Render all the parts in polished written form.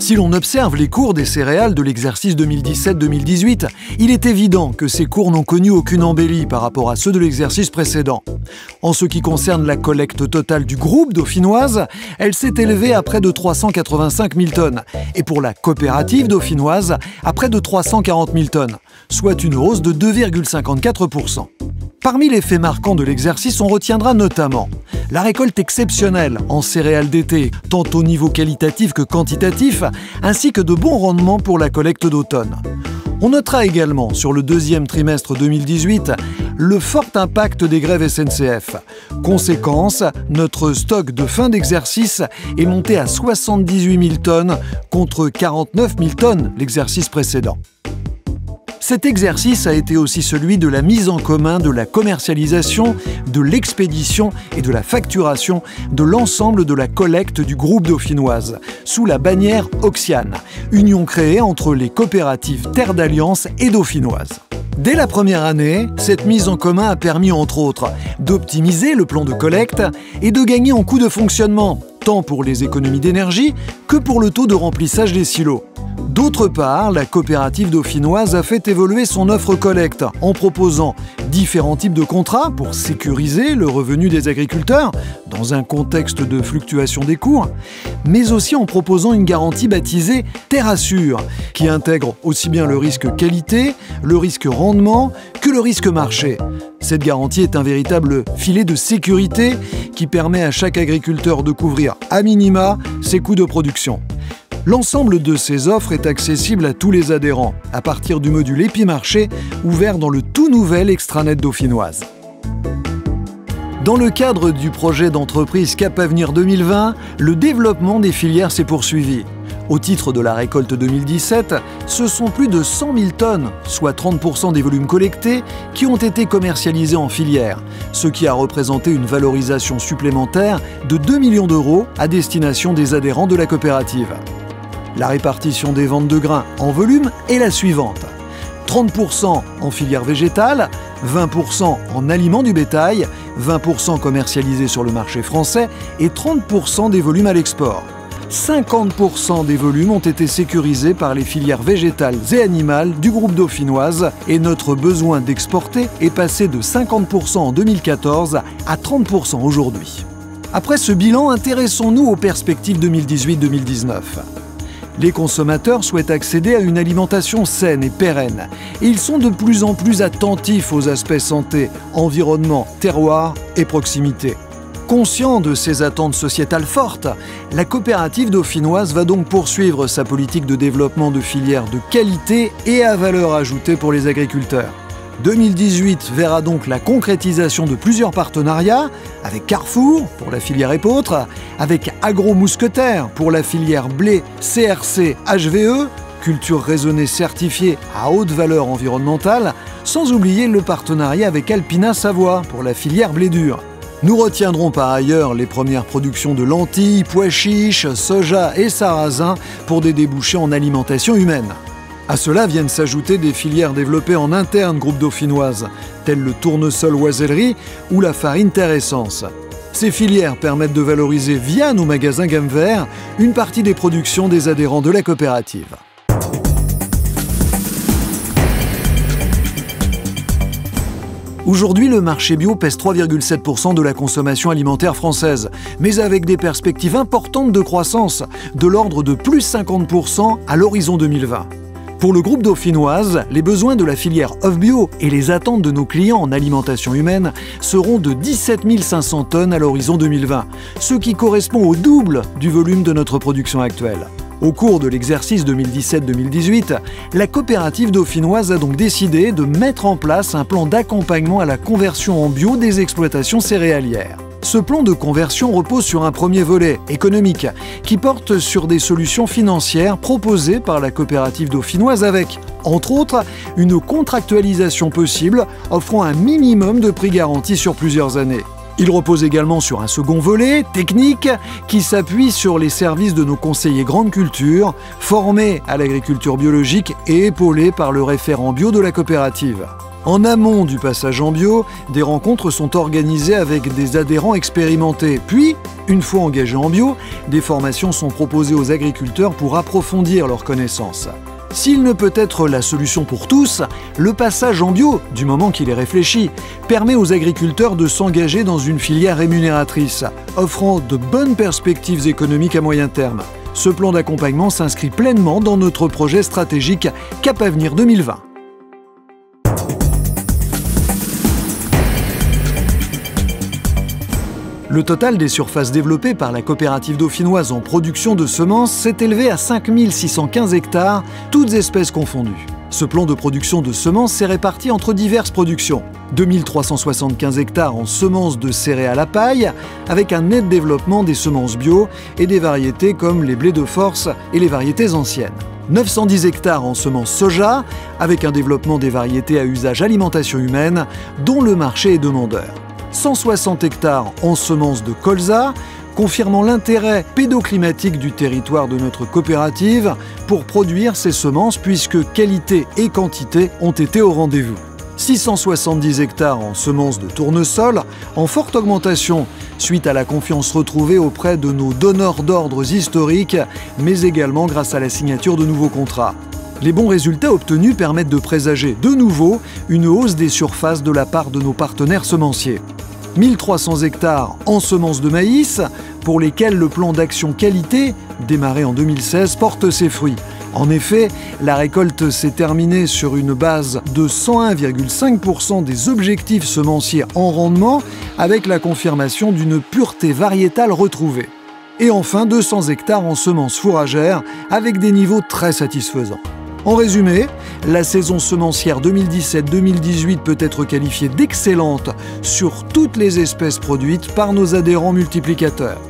Si l'on observe les cours des céréales de l'exercice 2017-2018, il est évident que ces cours n'ont connu aucune embellie par rapport à ceux de l'exercice précédent. En ce qui concerne la collecte totale du groupe dauphinoise, elle s'est élevée à près de 385 000 tonnes, et pour la coopérative dauphinoise, à près de 340 000 tonnes, soit une hausse de 2,54%. Parmi les faits marquants de l'exercice, on retiendra notamment la récolte exceptionnelle en céréales d'été, tant au niveau qualitatif que quantitatif, ainsi que de bons rendements pour la collecte d'automne. On notera également, sur le deuxième trimestre 2018, le fort impact des grèves SNCF. Conséquence, notre stock de fin d'exercice est monté à 78 000 tonnes contre 49 000 tonnes l'exercice précédent. Cet exercice a été aussi celui de la mise en commun de la commercialisation, de l'expédition et de la facturation de l'ensemble de la collecte du groupe dauphinoise, sous la bannière Oxiane, union créée entre les coopératives Terre d'Alliance et Dauphinoise. Dès la première année, cette mise en commun a permis, entre autres, d'optimiser le plan de collecte et de gagner en coût de fonctionnement, tant pour les économies d'énergie que pour le taux de remplissage des silos. D'autre part, la coopérative dauphinoise a fait évoluer son offre collecte en proposant différents types de contrats pour sécuriser le revenu des agriculteurs dans un contexte de fluctuation des cours, mais aussi en proposant une garantie baptisée TerreAssure qui intègre aussi bien le risque qualité, le risque rendement que le risque marché. Cette garantie est un véritable filet de sécurité qui permet à chaque agriculteur de couvrir à minima ses coûts de production. L'ensemble de ces offres est accessible à tous les adhérents, à partir du module Épimarché, ouvert dans le tout nouvel extranet dauphinoise. Dans le cadre du projet d'entreprise Cap Avenir 2020, le développement des filières s'est poursuivi. Au titre de la récolte 2017, ce sont plus de 100 000 tonnes, soit 30% des volumes collectés, qui ont été commercialisés en filière, ce qui a représenté une valorisation supplémentaire de 2 millions d'euros à destination des adhérents de la coopérative. La répartition des ventes de grains en volume est la suivante. 30% en filière végétale, 20% en aliments du bétail, 20% commercialisés sur le marché français et 30% des volumes à l'export. 50% des volumes ont été sécurisés par les filières végétales et animales du groupe dauphinoise et notre besoin d'exporter est passé de 50% en 2014 à 30% aujourd'hui. Après ce bilan, intéressons-nous aux perspectives 2018-2019. Les consommateurs souhaitent accéder à une alimentation saine et pérenne. Et ils sont de plus en plus attentifs aux aspects santé, environnement, terroir et proximité. Conscient de ces attentes sociétales fortes, la coopérative dauphinoise va donc poursuivre sa politique de développement de filières de qualité et à valeur ajoutée pour les agriculteurs. 2018 verra donc la concrétisation de plusieurs partenariats avec Carrefour pour la filière épeautre, avec Agro Mousquetaire pour la filière blé CRC HVE, culture raisonnée certifiée à haute valeur environnementale, sans oublier le partenariat avec Alpina Savoie pour la filière blé dur. Nous retiendrons par ailleurs les premières productions de lentilles, pois chiches, soja et sarrasin pour des débouchés en alimentation humaine. À cela viennent s'ajouter des filières développées en interne groupe dauphinoise, telles le tournesol oisellerie ou la farine terre essence. Ces filières permettent de valoriser via nos magasins gamme vert une partie des productions des adhérents de la coopérative. Aujourd'hui, le marché bio pèse 3,7% de la consommation alimentaire française, mais avec des perspectives importantes de croissance, de l'ordre de plus 50% à l'horizon 2020. Pour le groupe dauphinoise, les besoins de la filière œufs bio et les attentes de nos clients en alimentation humaine seront de 17 500 tonnes à l'horizon 2020, ce qui correspond au double du volume de notre production actuelle. Au cours de l'exercice 2017-2018, la coopérative dauphinoise a donc décidé de mettre en place un plan d'accompagnement à la conversion en bio des exploitations céréalières. Ce plan de conversion repose sur un premier volet économique qui porte sur des solutions financières proposées par la coopérative dauphinoise avec, entre autres, une contractualisation possible offrant un minimum de prix garanti sur plusieurs années. Il repose également sur un second volet, technique, qui s'appuie sur les services de nos conseillers grandes cultures, formés à l'agriculture biologique et épaulés par le référent bio de la coopérative. En amont du passage en bio, des rencontres sont organisées avec des adhérents expérimentés. Puis, une fois engagés en bio, des formations sont proposées aux agriculteurs pour approfondir leurs connaissances. S'il ne peut être la solution pour tous, le passage en bio, du moment qu'il est réfléchi, permet aux agriculteurs de s'engager dans une filière rémunératrice, offrant de bonnes perspectives économiques à moyen terme. Ce plan d'accompagnement s'inscrit pleinement dans notre projet stratégique Cap Avenir 2020. Le total des surfaces développées par la coopérative dauphinoise en production de semences s'est élevé à 5 615 hectares, toutes espèces confondues. Ce plan de production de semences s'est réparti entre diverses productions. 2 375 hectares en semences de céréales à paille, avec un net développement des semences bio et des variétés comme les blés de force et les variétés anciennes. 910 hectares en semences soja, avec un développement des variétés à usage alimentation humaine, dont le marché est demandeur. 160 hectares en semences de colza, confirmant l'intérêt pédoclimatique du territoire de notre coopérative pour produire ces semences puisque qualité et quantité ont été au rendez-vous. 670 hectares en semences de tournesol, en forte augmentation suite à la confiance retrouvée auprès de nos donneurs d'ordres historiques, mais également grâce à la signature de nouveaux contrats. Les bons résultats obtenus permettent de présager de nouveau une hausse des surfaces de la part de nos partenaires semenciers. 1300 hectares en semences de maïs, pour lesquels le plan d'action qualité, démarré en 2016, porte ses fruits. En effet, la récolte s'est terminée sur une base de 101,5% des objectifs semenciers en rendement, avec la confirmation d'une pureté variétale retrouvée. Et enfin, 200 hectares en semences fourragères, avec des niveaux très satisfaisants. En résumé, la saison semencière 2017-2018 peut être qualifiée d'excellente sur toutes les espèces produites par nos adhérents multiplicateurs.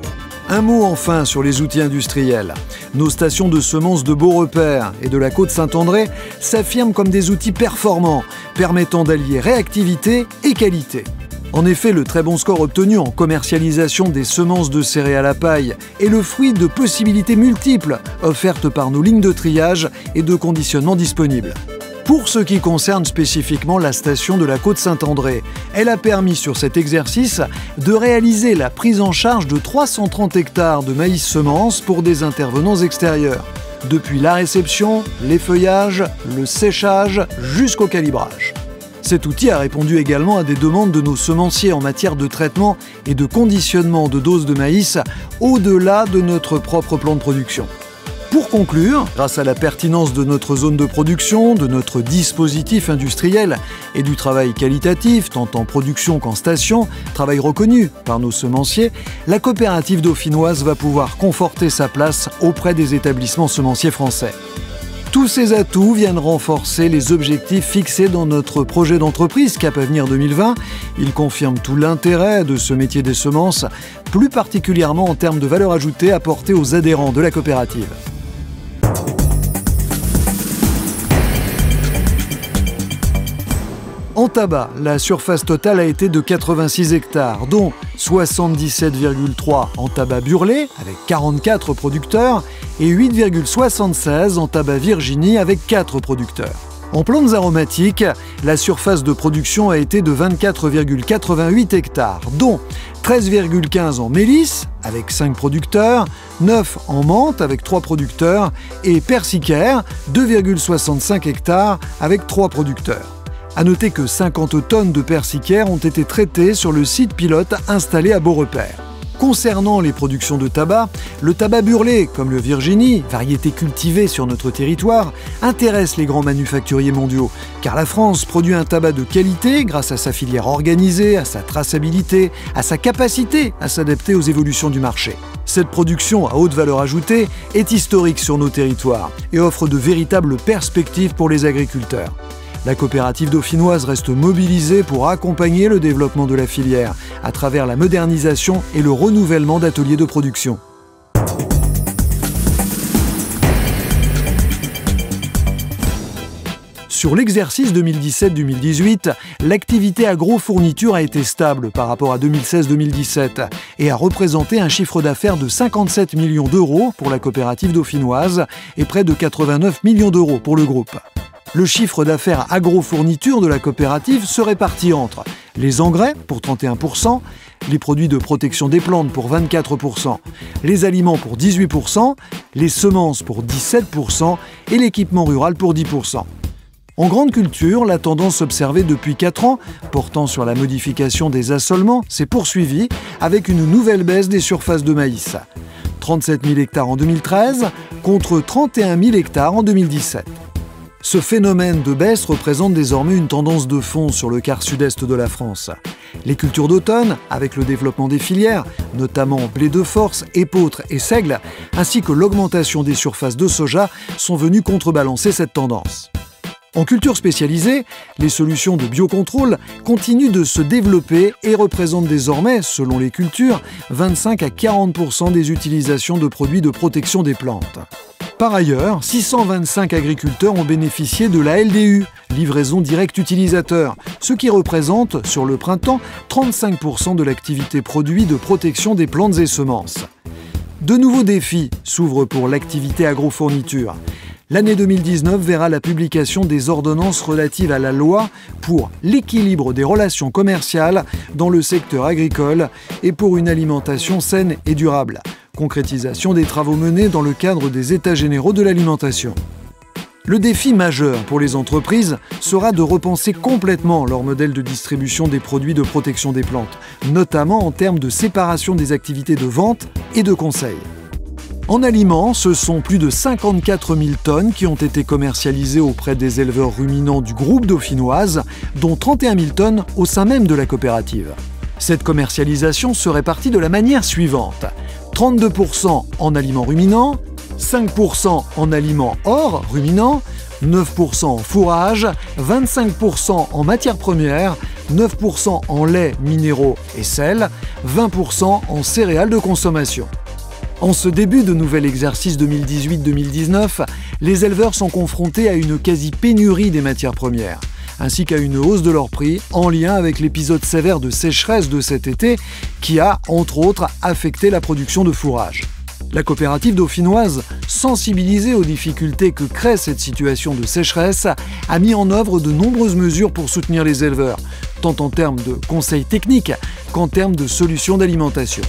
Un mot enfin sur les outils industriels. Nos stations de semences de Beaurepaire et de la Côte-Saint-André s'affirment comme des outils performants, permettant d'allier réactivité et qualité. En effet, le très bon score obtenu en commercialisation des semences de céréales à paille est le fruit de possibilités multiples offertes par nos lignes de triage et de conditionnement disponibles. Pour ce qui concerne spécifiquement la station de la Côte-Saint-André, elle a permis sur cet exercice de réaliser la prise en charge de 330 hectares de maïs semences pour des intervenants extérieurs, depuis la réception, l'effeuillage, le séchage jusqu'au calibrage. Cet outil a répondu également à des demandes de nos semenciers en matière de traitement et de conditionnement de doses de maïs au-delà de notre propre plan de production. Pour conclure, grâce à la pertinence de notre zone de production, de notre dispositif industriel et du travail qualitatif, tant en production qu'en station, travail reconnu par nos semenciers, la coopérative dauphinoise va pouvoir conforter sa place auprès des établissements semenciers français. Tous ces atouts viennent renforcer les objectifs fixés dans notre projet d'entreprise Cap Avenir 2020. Ils confirment tout l'intérêt de ce métier des semences, plus particulièrement en termes de valeur ajoutée apportée aux adhérents de la coopérative. En tabac, la surface totale a été de 86 hectares, dont 77,3 en tabac burlé, avec 44 producteurs, et 8,76 en tabac Virginie, avec 4 producteurs. En plantes aromatiques, la surface de production a été de 24,88 hectares, dont 13,15 en mélisse, avec 5 producteurs, 9 en menthe, avec 3 producteurs, et persicaire, 2,65 hectares, avec 3 producteurs. A noter que 50 tonnes de persicaire ont été traitées sur le site pilote installé à Beaurepaire. Concernant les productions de tabac, le tabac burlé, comme le Virginie, variété cultivée sur notre territoire, intéresse les grands manufacturiers mondiaux, car la France produit un tabac de qualité grâce à sa filière organisée, à sa traçabilité, à sa capacité à s'adapter aux évolutions du marché. Cette production à haute valeur ajoutée est historique sur nos territoires et offre de véritables perspectives pour les agriculteurs. La coopérative dauphinoise reste mobilisée pour accompagner le développement de la filière à travers la modernisation et le renouvellement d'ateliers de production. Sur l'exercice 2017-2018, l'activité agro-fourniture a été stable par rapport à 2016-2017 et a représenté un chiffre d'affaires de 57 millions d'euros pour la coopérative dauphinoise et près de 89 millions d'euros pour le groupe. Le chiffre d'affaires agro-fourniture de la coopérative se répartit entre les engrais pour 31%, les produits de protection des plantes pour 24%, les aliments pour 18%, les semences pour 17% et l'équipement rural pour 10%. En grande culture, la tendance observée depuis 4 ans, portant sur la modification des assolements, s'est poursuivie avec une nouvelle baisse des surfaces de maïs. 37 000 hectares en 2013 contre 31 000 hectares en 2017. Ce phénomène de baisse représente désormais une tendance de fond sur le quart sud-est de la France. Les cultures d'automne, avec le développement des filières, notamment blé de force, épeautre et seigle, ainsi que l'augmentation des surfaces de soja, sont venues contrebalancer cette tendance. En culture spécialisée, les solutions de biocontrôle continuent de se développer et représentent désormais, selon les cultures, 25 à 40% des utilisations de produits de protection des plantes. Par ailleurs, 625 agriculteurs ont bénéficié de la LDU, livraison directe utilisateur, ce qui représente, sur le printemps, 35% de l'activité produit de protection des plantes et semences. De nouveaux défis s'ouvrent pour l'activité agrofourniture. L'année 2019 verra la publication des ordonnances relatives à la loi pour l'équilibre des relations commerciales dans le secteur agricole et pour une alimentation saine et durable. Concrétisation des travaux menés dans le cadre des États généraux de l'alimentation. Le défi majeur pour les entreprises sera de repenser complètement leur modèle de distribution des produits de protection des plantes, notamment en termes de séparation des activités de vente et de conseil. En aliments, ce sont plus de 54 000 tonnes qui ont été commercialisées auprès des éleveurs ruminants du groupe dauphinoise, dont 31 000 tonnes au sein même de la coopérative. Cette commercialisation se répartit de la manière suivante: 32% en aliments ruminants, 5% en aliments hors ruminants, 9% en fourrage, 25% en matières premières, 9% en lait, minéraux et sel, 20% en céréales de consommation. En ce début de nouvel exercice 2018-2019, les éleveurs sont confrontés à une quasi-pénurie des matières premières, ainsi qu'à une hausse de leur prix en lien avec l'épisode sévère de sécheresse de cet été qui a, entre autres, affecté la production de fourrage. La coopérative dauphinoise, sensibilisée aux difficultés que crée cette situation de sécheresse, a mis en œuvre de nombreuses mesures pour soutenir les éleveurs, tant en termes de conseils techniques qu'en termes de solutions d'alimentation.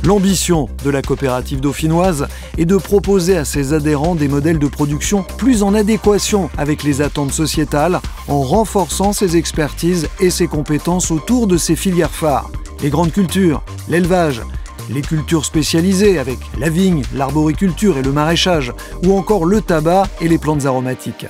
L'ambition de la coopérative dauphinoise est de proposer à ses adhérents des modèles de production plus en adéquation avec les attentes sociétales en renforçant ses expertises et ses compétences autour de ses filières phares. Les grandes cultures, l'élevage, les cultures spécialisées avec la vigne, l'arboriculture et le maraîchage, ou encore le tabac et les plantes aromatiques.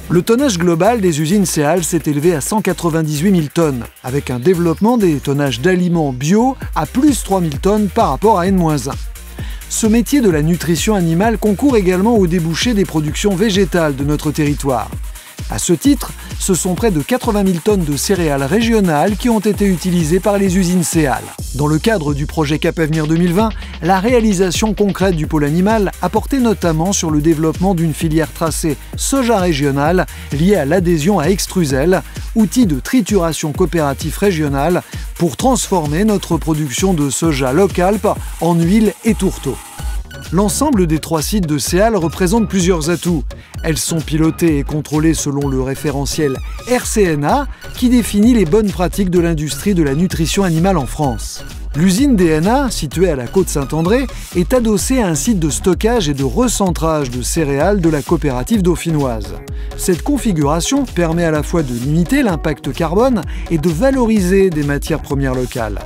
Le tonnage global des usines Céal s'est élevé à 198 000 tonnes, avec un développement des tonnages d'aliments bio à plus 3 000 tonnes par rapport à N-1. Ce métier de la nutrition animale concourt également au débouché des productions végétales de notre territoire. À ce titre, ce sont près de 80 000 tonnes de céréales régionales qui ont été utilisées par les usines Céal. Dans le cadre du projet Cap Avenir 2020, la réalisation concrète du pôle animal a porté notamment sur le développement d'une filière tracée soja régionale liée à l'adhésion à Extrusel, outil de trituration coopératif régional pour transformer notre production de soja low-calp en huile et tourteau. L'ensemble des 3 sites de Céal représente plusieurs atouts. Elles sont pilotées et contrôlées selon le référentiel RCNA qui définit les bonnes pratiques de l'industrie de la nutrition animale en France. L'usine DNA, située à la Côte-Saint-André, est adossée à un site de stockage et de recentrage de céréales de la coopérative dauphinoise. Cette configuration permet à la fois de limiter l'impact carbone et de valoriser des matières premières locales.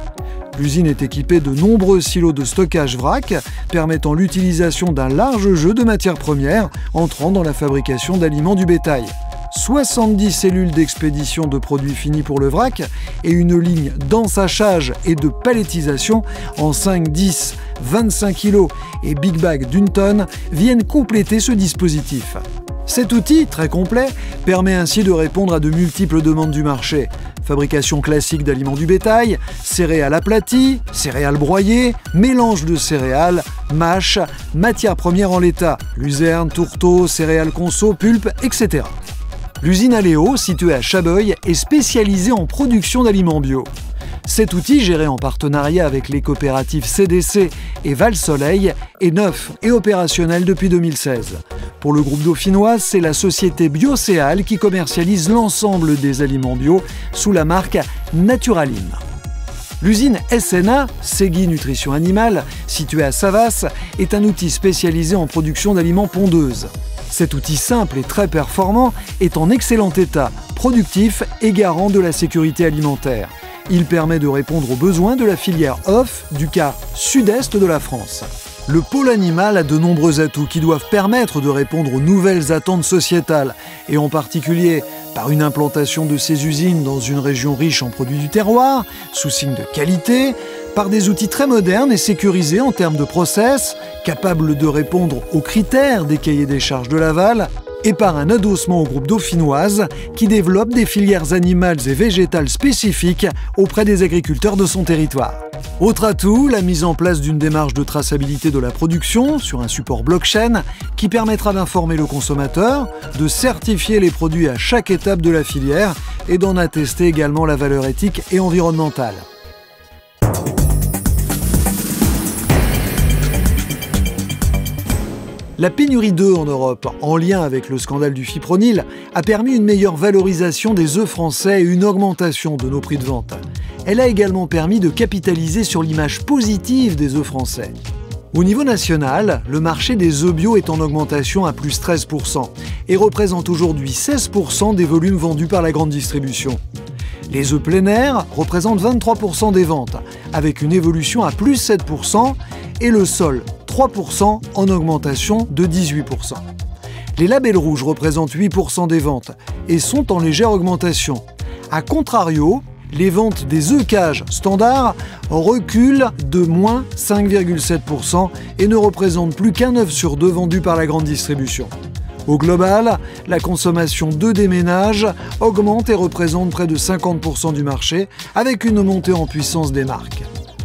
L'usine est équipée de nombreux silos de stockage vrac, permettant l'utilisation d'un large jeu de matières premières entrant dans la fabrication d'aliments du bétail. 70 cellules d'expédition de produits finis pour le vrac et une ligne d'ensachage et de palettisation en 5, 10, 25 kg et big bag d'1 tonne viennent compléter ce dispositif. Cet outil, très complet, permet ainsi de répondre à de multiples demandes du marché, Fabrication classique d'aliments du bétail, céréales aplaties, céréales broyées, mélange de céréales, mâche, matières premières en l'état, luzerne, tourteau, céréales conso, pulpe, etc. L'usine Aléo, située à Chabeuil, est spécialisée en production d'aliments bio. Cet outil, géré en partenariat avec les coopératives CDC et Val-Soleil, est neuf et opérationnel depuis 2016. Pour le groupe dauphinois, c'est la société Biocéal qui commercialise l'ensemble des aliments bio sous la marque Naturalim. L'usine SNA, Segui Nutrition Animale, située à Savas, est un outil spécialisé en production d'aliments pondeuses. Cet outil simple et très performant est en excellent état, productif et garant de la sécurité alimentaire. Il permet de répondre aux besoins de la filière œufs du quart sud-est de la France. Le pôle animal a de nombreux atouts qui doivent permettre de répondre aux nouvelles attentes sociétales, et en particulier par une implantation de ces usines dans une région riche en produits du terroir, sous signe de qualité, par des outils très modernes et sécurisés en termes de process, capables de répondre aux critères des cahiers des charges de l'aval, et par un adossement au groupe dauphinoise qui développe des filières animales et végétales spécifiques auprès des agriculteurs de son territoire. Autre atout, la mise en place d'une démarche de traçabilité de la production sur un support blockchain qui permettra d'informer le consommateur, de certifier les produits à chaque étape de la filière et d'en attester également la valeur éthique et environnementale. La pénurie d'œufs en Europe, en lien avec le scandale du fipronil, a permis une meilleure valorisation des œufs français et une augmentation de nos prix de vente. Elle a également permis de capitaliser sur l'image positive des œufs français. Au niveau national, le marché des œufs bio est en augmentation à plus 13% et représente aujourd'hui 16% des volumes vendus par la grande distribution. Les œufs plein air représentent 23% des ventes, avec une évolution à plus 7%, et le sol, 3% en augmentation de 18%. Les labels rouges représentent 8% des ventes et sont en légère augmentation. A contrario, les ventes des œufs cages standards reculent de moins 5,7% et ne représentent plus qu'un œuf sur deux vendu par la grande distribution. Au global, la consommation d'œufs des ménages augmente et représente près de 50% du marché, avec une montée en puissance des marques.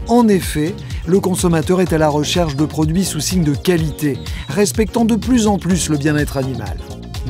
En effet, le consommateur est à la recherche de produits sous signe de qualité, respectant de plus en plus le bien-être animal.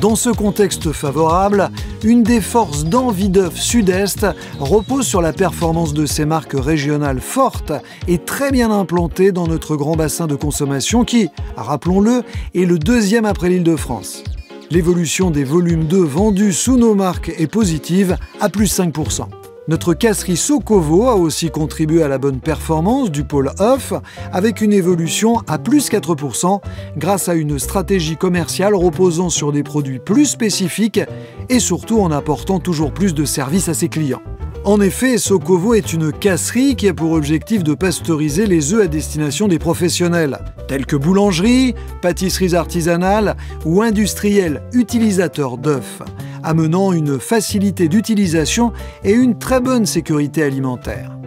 Dans ce contexte favorable, une des forces d'Envidœuf Sud-Est repose sur la performance de ces marques régionales fortes et très bien implantées dans notre grand bassin de consommation qui, rappelons-le, est le deuxième après l'Île-de-France. L'évolution des volumes d'œufs vendus sous nos marques est positive à plus 5%. Notre casserie Sokovo a aussi contribué à la bonne performance du pôle œufs avec une évolution à plus 4% grâce à une stratégie commerciale reposant sur des produits plus spécifiques et surtout en apportant toujours plus de services à ses clients. En effet, Sokovo est une casserie qui a pour objectif de pasteuriser les œufs à destination des professionnels, tels que boulangeries, pâtisseries artisanales ou industriels utilisateurs d'œufs, amenant une facilité d'utilisation et une très bonne sécurité alimentaire.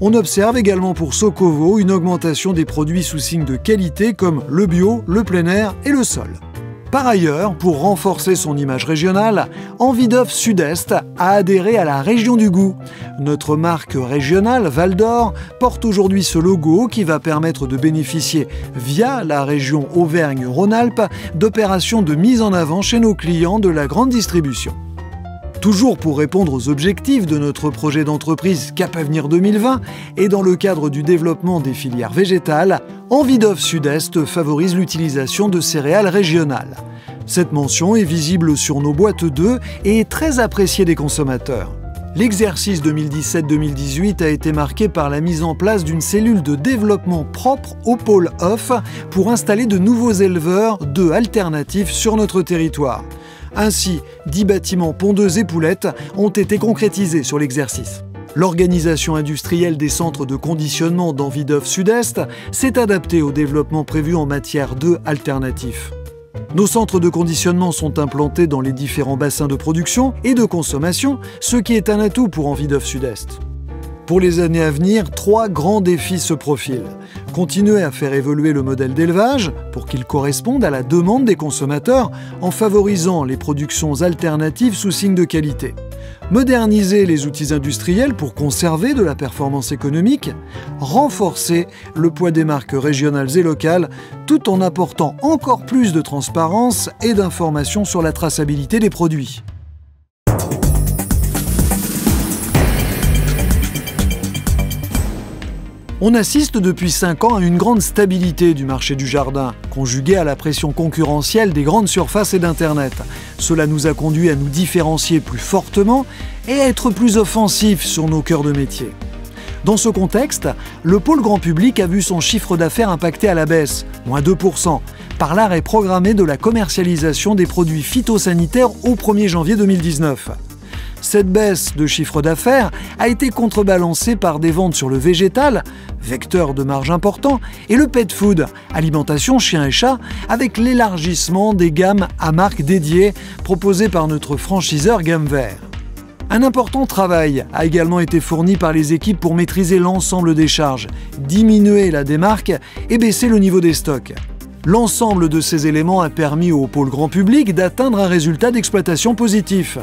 On observe également pour Sokovo une augmentation des produits sous signe de qualité comme le bio, le plein air et le sol. Par ailleurs, pour renforcer son image régionale, Envidœuf Sud-Est a adhéré à la Région du Goût. Notre marque régionale, Val d'Or, porte aujourd'hui ce logo qui va permettre de bénéficier, via la région Auvergne-Rhône-Alpes, d'opérations de mise en avant chez nos clients de la grande distribution. Toujours pour répondre aux objectifs de notre projet d'entreprise Cap Avenir 2020 et dans le cadre du développement des filières végétales, Envidœuf Sud-Est favorise l'utilisation de céréales régionales. Cette mention est visible sur nos boîtes d'œufs et est très appréciée des consommateurs. L'exercice 2017-2018 a été marqué par la mise en place d'une cellule de développement propre au pôle œufs pour installer de nouveaux éleveurs d'œufs alternatifs sur notre territoire. Ainsi, 10 bâtiments pondeuses et poulettes ont été concrétisés sur l'exercice. L'organisation industrielle des centres de conditionnement d'Envidœuf Sud-Est s'est adaptée au développement prévu en matière d'œufs alternatifs. Nos centres de conditionnement sont implantés dans les différents bassins de production et de consommation, ce qui est un atout pour Envidœuf Sud-Est. Pour les années à venir, 3 grands défis se profilent. Continuer à faire évoluer le modèle d'élevage pour qu'il corresponde à la demande des consommateurs en favorisant les productions alternatives sous signe de qualité. moderniser les outils industriels pour conserver de la performance économique, renforcer le poids des marques régionales et locales, tout en apportant encore plus de transparence et d'informations sur la traçabilité des produits. On assiste depuis 5 ans à une grande stabilité du marché du jardin, conjuguée à la pression concurrentielle des grandes surfaces et d'Internet. Cela nous a conduit à nous différencier plus fortement et à être plus offensifs sur nos cœurs de métier. Dans ce contexte, le pôle grand public a vu son chiffre d'affaires impacté à la baisse, moins 2%, par l'arrêt programmé de la commercialisation des produits phytosanitaires au 1er janvier 2019. Cette baisse de chiffre d'affaires a été contrebalancée par des ventes sur le végétal, vecteur de marge important, et le pet food, alimentation chien et chat, avec l'élargissement des gammes à marques dédiées proposées par notre franchiseur Gamme Vert. Un important travail a également été fourni par les équipes pour maîtriser l'ensemble des charges, diminuer la démarque et baisser le niveau des stocks. L'ensemble de ces éléments a permis au pôle grand public d'atteindre un résultat d'exploitation positif.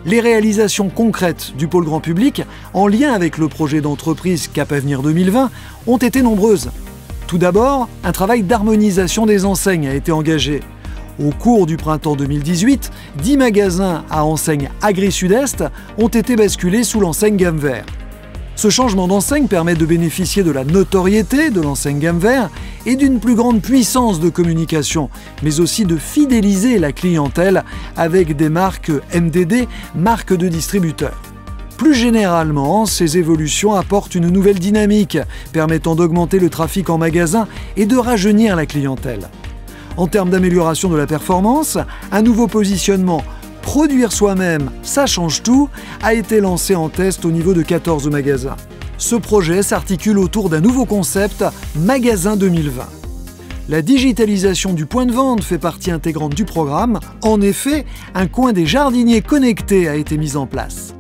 Les réalisations concrètes du pôle grand public, en lien avec le projet d'entreprise Cap Avenir 2020, ont été nombreuses. Tout d'abord, un travail d'harmonisation des enseignes a été engagé. Au cours du printemps 2018, 10 magasins à enseigne Agri-Sud-Est ont été basculés sous l'enseigne Gamme Vert. Ce changement d'enseigne permet de bénéficier de la notoriété de l'enseigne Gamme Vert et d'une plus grande puissance de communication, mais aussi de fidéliser la clientèle avec des marques MDD, marques de distributeurs. Plus généralement, ces évolutions apportent une nouvelle dynamique, permettant d'augmenter le trafic en magasin et de rajeunir la clientèle. En termes d'amélioration de la performance, un nouveau positionnement « Produire soi-même, ça change tout » a été lancé en test au niveau de 14 magasins. Ce projet s'articule autour d'un nouveau concept « Magasin 2020 ». La digitalisation du point de vente fait partie intégrante du programme. En effet, un coin des jardiniers connectés a été mis en place.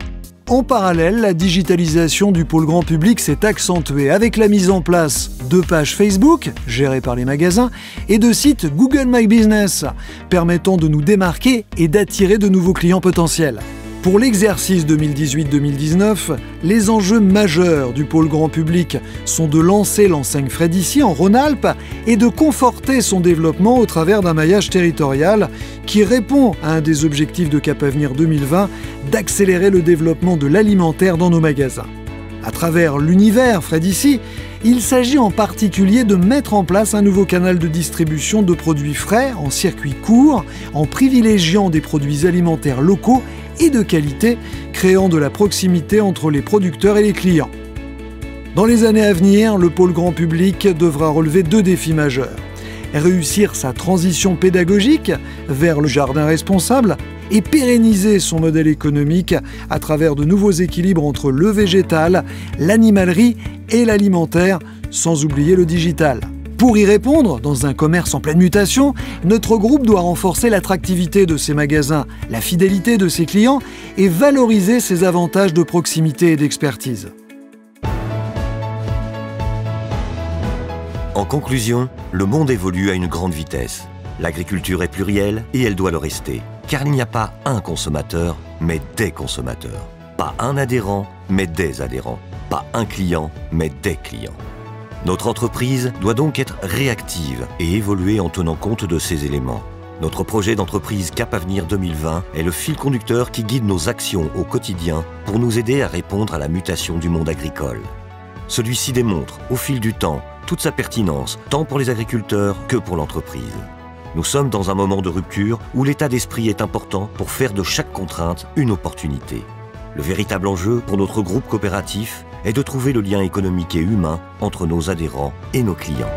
En parallèle, la digitalisation du pôle grand public s'est accentuée avec la mise en place de pages Facebook, gérées par les magasins, et de sites Google My Business, permettant de nous démarquer et d'attirer de nouveaux clients potentiels. Pour l'exercice 2018-2019, les enjeux majeurs du pôle grand public sont de lancer l'enseigne Frais d'ici en Rhône-Alpes et de conforter son développement au travers d'un maillage territorial qui répond à un des objectifs de Cap Avenir 2020, d'accélérer le développement de l'alimentaire dans nos magasins. À travers l'univers Frais d'ici, il s'agit en particulier de mettre en place un nouveau canal de distribution de produits frais en circuit court, en privilégiant des produits alimentaires locaux et de qualité, créant de la proximité entre les producteurs et les clients. Dans les années à venir, le pôle grand public devra relever 2 défis majeurs. Réussir sa transition pédagogique vers le jardin responsable et pérenniser son modèle économique à travers de nouveaux équilibres entre le végétal, l'animalerie et l'alimentaire, sans oublier le digital. Pour y répondre, dans un commerce en pleine mutation, notre groupe doit renforcer l'attractivité de ses magasins, la fidélité de ses clients et valoriser ses avantages de proximité et d'expertise. En conclusion, le monde évolue à une grande vitesse. L'agriculture est plurielle et elle doit le rester. Car il n'y a pas un consommateur, mais des consommateurs. Pas un adhérent, mais des adhérents. Pas un client, mais des clients. Notre entreprise doit donc être réactive et évoluer en tenant compte de ces éléments. Notre projet d'entreprise Cap Avenir 2020 est le fil conducteur qui guide nos actions au quotidien pour nous aider à répondre à la mutation du monde agricole. Celui-ci démontre, au fil du temps, toute sa pertinence, tant pour les agriculteurs que pour l'entreprise. Nous sommes dans un moment de rupture où l'état d'esprit est important pour faire de chaque contrainte une opportunité. Le véritable enjeu pour notre groupe coopératif est de trouver le lien économique et humain entre nos adhérents et nos clients.